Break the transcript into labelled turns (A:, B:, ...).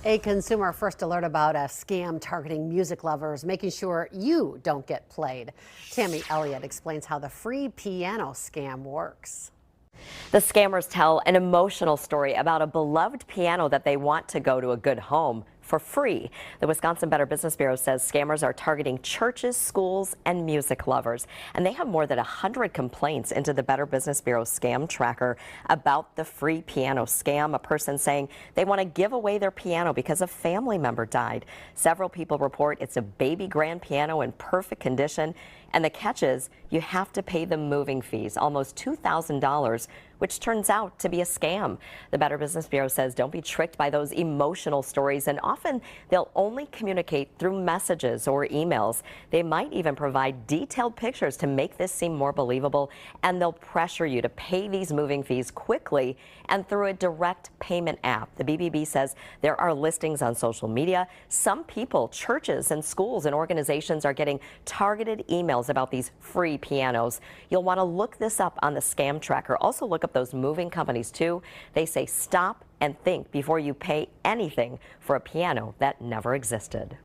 A: A consumer first alert about a scam targeting music lovers, making sure you don't get played. Tammy Elliott explains how the free piano scam works.
B: The scammers tell an emotional story about a beloved piano that they want to go to a good home for free. The Wisconsin Better Business Bureau says scammers are targeting churches, schools, and music lovers. And they have more than 100 complaints into the Better Business Bureau scam tracker about the free piano scam. A person saying they want to give away their piano because a family member died. Several people report it's a baby grand piano in perfect condition. And the catch is you have to pay the moving fees, almost $2,000, which turns out to be a scam. The Better Business Bureau says don't be tricked by those emotional stories, and often they'll only communicate through messages or emails. They might even provide detailed pictures to make this seem more believable, and they'll pressure you to pay these moving fees quickly and through a direct payment app. The BBB says there are listings on social media. Some people, churches and schools and organizations are getting targeted emails about these free pianos. You'll want to look this up on the scam tracker. Also look up those moving companies too. They say stop and think before you pay anything for a piano that never existed.